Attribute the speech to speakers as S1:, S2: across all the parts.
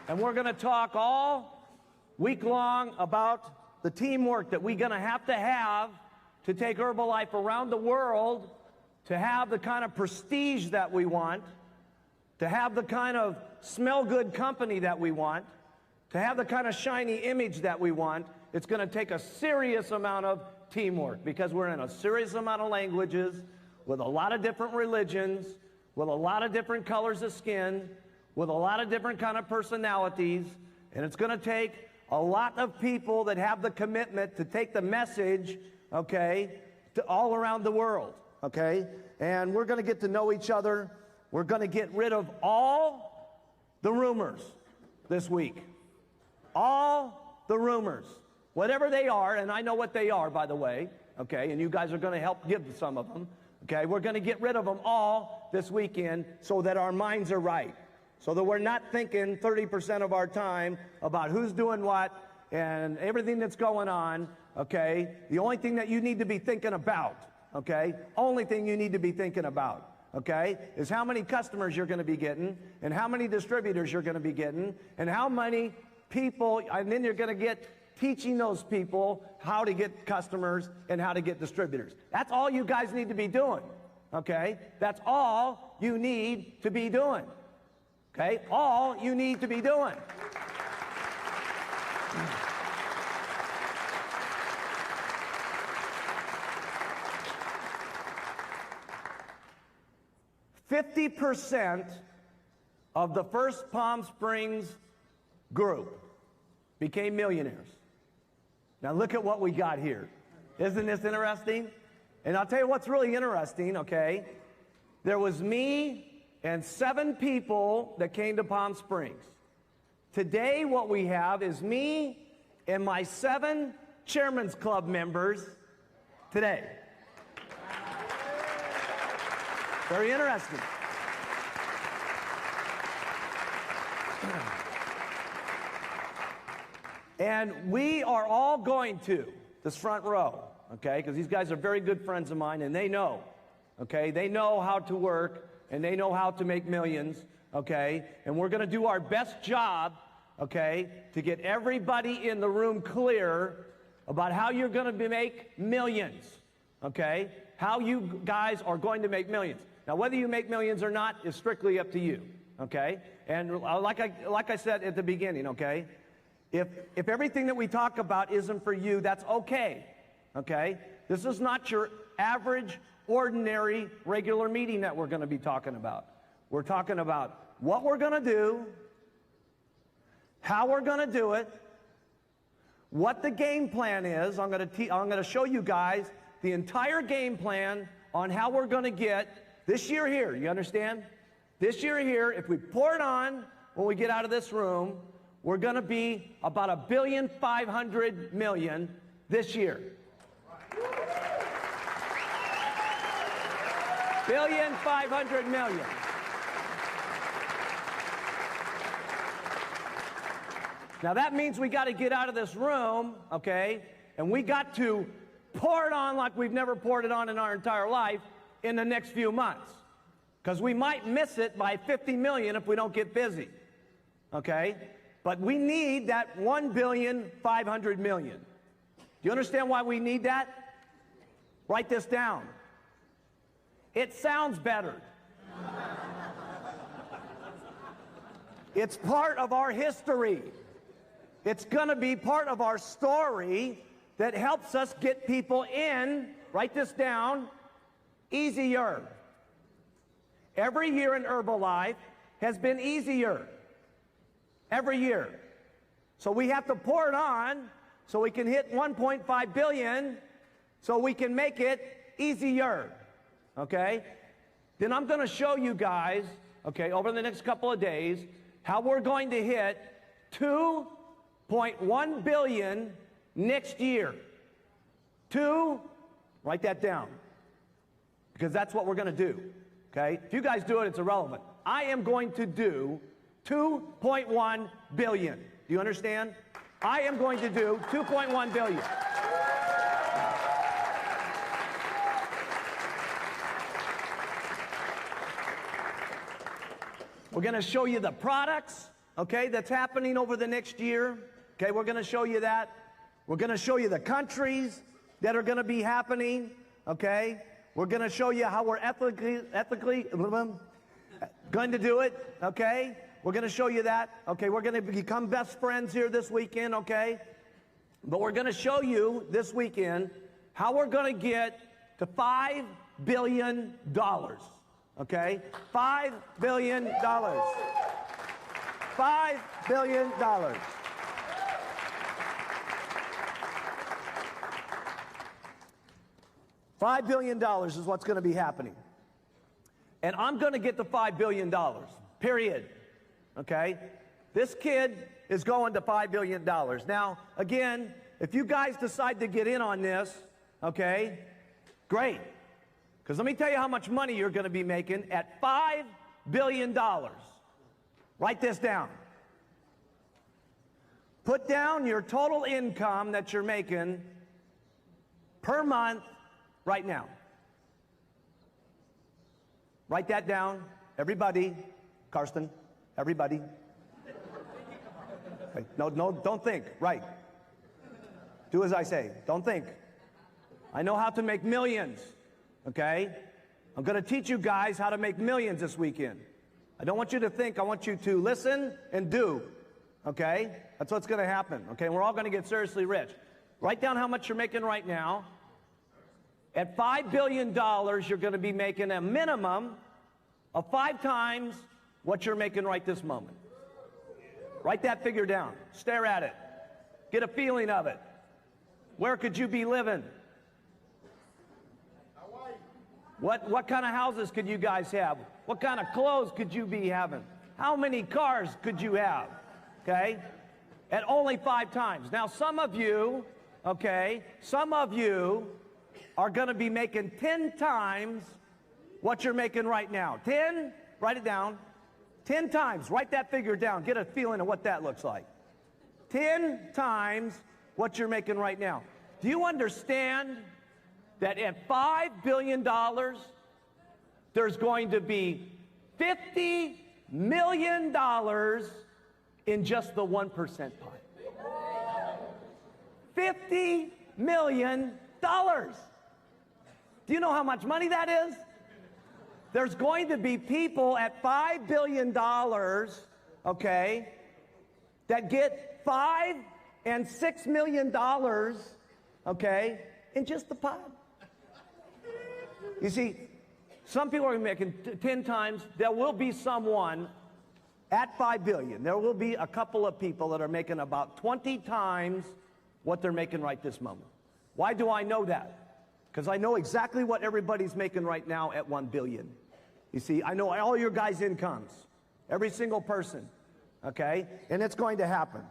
S1: And we're going to talk all week long about the teamwork that we're going to have to take Herbalife around the world, to have the kind of prestige that we want, to have the kind of smell-good company that we want, to have the kind of shiny image that we want. It's going to take a serious amount of teamwork because we're in a serious amount of languages with a lot of different religions, with a lot of different colors of skin, with a lot of different kind of personalities, and it's going to take a lot of people that have the commitment to take the message, okay, to all around the world, okay? And we're going to get to know each other. We're going to get rid of all the rumors this week. All the rumors, whatever they are, and I know what they are, by the way, okay, and you guys are going to help give some of them, okay? We're going to get rid of them all this weekend so that our minds are right, so that we're not thinking 30% of our time about who's doing what and everything that's going on, okay? The only thing that you need to be thinking about, okay, only thing you need to be thinking about, okay, is how many customers you're going to be getting and how many distributors you're going to be getting and how many people, and then you're going to get teaching those people how to get customers and how to get distributors. That's all you guys need to be doing, okay? That's all you need to be doing, okay? All you need to be doing. 50% of the first Palm Springs group became millionaires. Now look at what we got here. Isn't this interesting? And I'll tell you what's really interesting, okay? There was me and 7 people that came to Palm Springs. Today what we have is me and my 7 Chairman's Club members today. Very interesting. And we are all going to this front row, okay, because these guys are very good friends of mine, and they know, okay, they know how to work, and they know how to make millions, okay, and we're going to do our best job, okay, to get everybody in the room clear about how you're going to make millions, okay, how you guys are going to make millions. Now, whether you make millions or not is strictly up to you, okay, and like I said at the beginning, okay, if everything that we talk about isn't for you, that's okay, okay? This is not your average, ordinary, regular meeting that we're going to be talking about. We're talking about what we're going to do, how we're going to do it, what the game plan is. I'm going to show you guys the entire game plan on how we're going to get this year here. You understand? This year here, if we pour it on when we get out of this room, we're going to be about $1.5 billion this year. $1.5 billion. Now that means we got to get out of this room, okay, and we got to pour it on like we've never poured it on in our entire life in the next few months, because we might miss it by 50 million if we don't get busy, okay? But we need that $1.5 billion. Do you understand why we need that? Write this down. It sounds better. It's part of our history. It's going to be part of our story that helps us get people in, write this down, easier. Every year in Herbalife has been easier. Every year. So we have to pour it on so we can hit 1.5 billion so we can make it easier. Okay? Then I'm going to show you guys, okay, over the next couple of days, how we're going to hit 2.1 billion next year. Write that down. Because that's what we're going to do. Okay? If you guys do it, it's irrelevant. I am going to do 2.1 billion. Do you understand? I am going to do 2.1 billion. We're going to show you the products. okay, that's happening over the next year. Okay, we're going to show you that. We're going to show you the countries that are going to be happening, okay? We're going to show you how we're ethically going to do it, okay? We're going to show you that, okay? We're going to become best friends here this weekend, okay? But we're going to show you this weekend how we're going to get to $5 billion, okay? $5 billion. $5 billion. $5 billion is what's going to be happening. And I'm going to get the $5 billion, period. Okay? This kid is going to $5 billion. Now, again, if you guys decide to get in on this, okay, great. Because let me tell you how much money you're going to be making at $5 billion. Write this down. Put down your total income that you're making per month right now. Write that down. Everybody. Karsten, everybody. Okay. No, don't think. Right. Do as I say. Don't think. I know how to make millions. Okay? I'm going to teach you guys how to make millions this weekend. I don't want you to think. I want you to listen and do. Okay? That's what's going to happen. Okay? And we're all going to get seriously rich. Write down how much you're making right now. At $5 billion, you're going to be making a minimum of 5 times what you're making right this moment. Write that figure down. Stare at it. Get a feeling of it. Where could you be living? What kind of houses could you guys have? What kind of clothes could you be having? How many cars could you have? Okay? At only 5 times. Now, some of you, okay, some of you are going to be making 10 times what you're making right now. 10, write it down. 10 times, write that figure down. Get a feeling of what that looks like. 10 times what you're making right now. Do you understand that at $5 billion, there's going to be $50 million in just the 1% pie? $50 million. Do you know how much money that is? There's going to be people at $5 billion, okay, that get $5 and $6 million, okay, in just the pot. You see, some people are making 10 times. There will be someone at $5 billion. There will be a couple of people that are making about 20 times what they're making right this moment. Why do I know that? Because I know exactly what everybody's making right now at $1 billion. You see, I know all your guys' incomes, every single person, okay? And it's going to happen.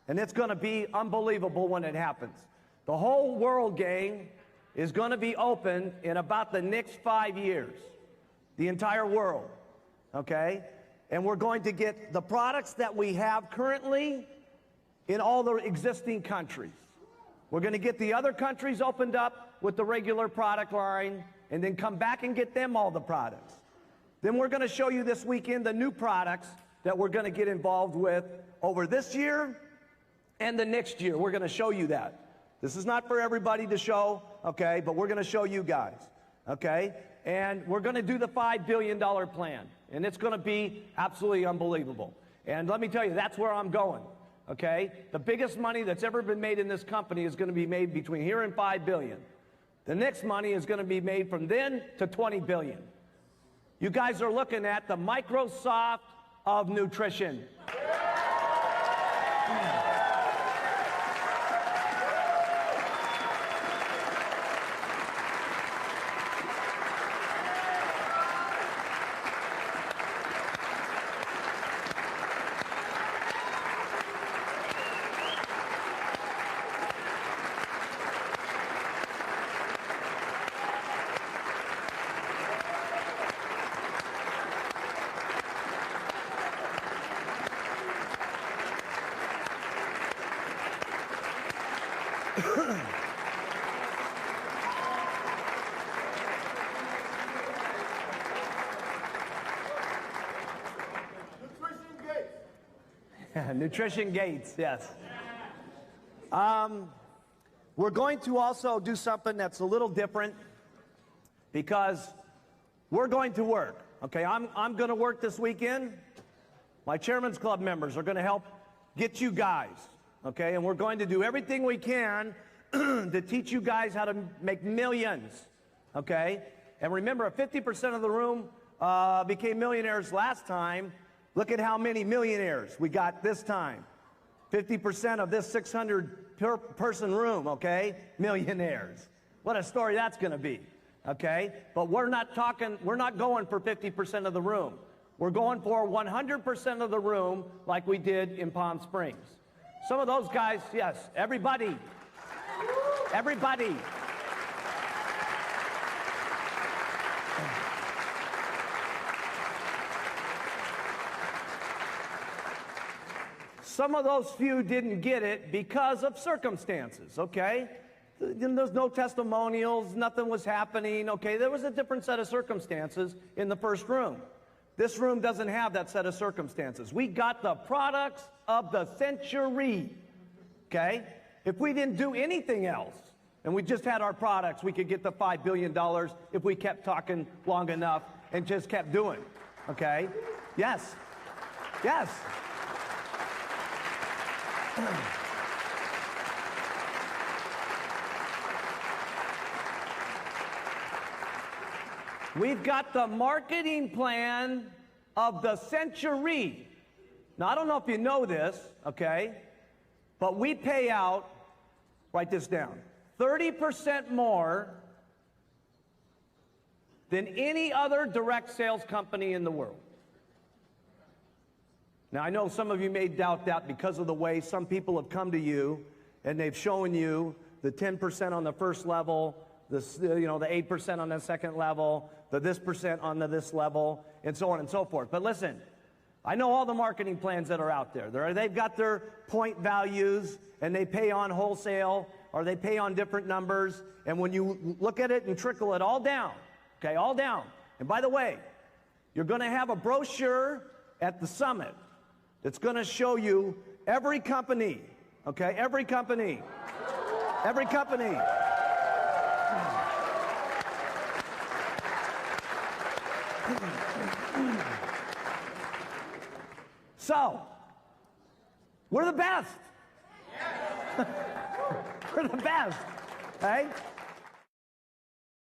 S1: And it's going to be unbelievable when it happens. The whole world, gang, is going to be open in about the next 5 years. The entire world, okay? And we're going to get the products that we have currently in all the existing countries. We're going to get the other countries opened up with the regular product line and then come back and get them all the products. Then we're going to show you this weekend the new products that we're going to get involved with over this year and the next year. We're going to show you that. This is not for everybody to show, okay, but we're going to show you guys, okay? And we're going to do the $5 billion plan, and it's going to be absolutely unbelievable. And let me tell you, that's where I'm going, okay? The biggest money that's ever been made in this company is going to be made between here and $5 billion. The next money is going to be made from then to $20 billion. You guys are looking at the Microsoft of nutrition. Nutrition Gates, yes. We're going to also do something that's a little different because we're going to work. Okay, I'm going to work this weekend. My Chairman's Club members are going to help get you guys, okay? And we're going to do everything we can to teach you guys how to make millions, okay? And remember, if 50% of the room became millionaires last time, look at how many millionaires we got this time. 50% of this 600-person room, okay? Millionaires. What a story that's going to be, okay? But we're not going for 50% of the room. We're going for 100% of the room like we did in Palm Springs. Some of those guys, yes, everybody. Everybody. Some of those few didn't get it because of circumstances, okay? There's no testimonials, nothing was happening, okay? There was a different set of circumstances in the first room. This room doesn't have that set of circumstances. We got the products of the century, okay? If we didn't do anything else, and we just had our products, we could get the $5 billion if we kept talking long enough and just kept doing, okay? Yes, yes. We've got the marketing plan of the century. Now, I don't know if you know this, okay, but we pay out, write this down, 30% more than any other direct sales company in the world. Now, I know some of you may doubt that because of the way some people have come to you and they've shown you the 10% on the first level, the 8% on the second level, the this percent on the this level, and so on and so forth. But listen, I know all the marketing plans that are out there. They've got their point values, and they pay on wholesale, or they pay on different numbers, and when you look at it and trickle it all down, okay, all down. And by the way, you're going to have a brochure at the summit that's going to show you every company, okay, every company, every company. So, we're the best. We're the best, right?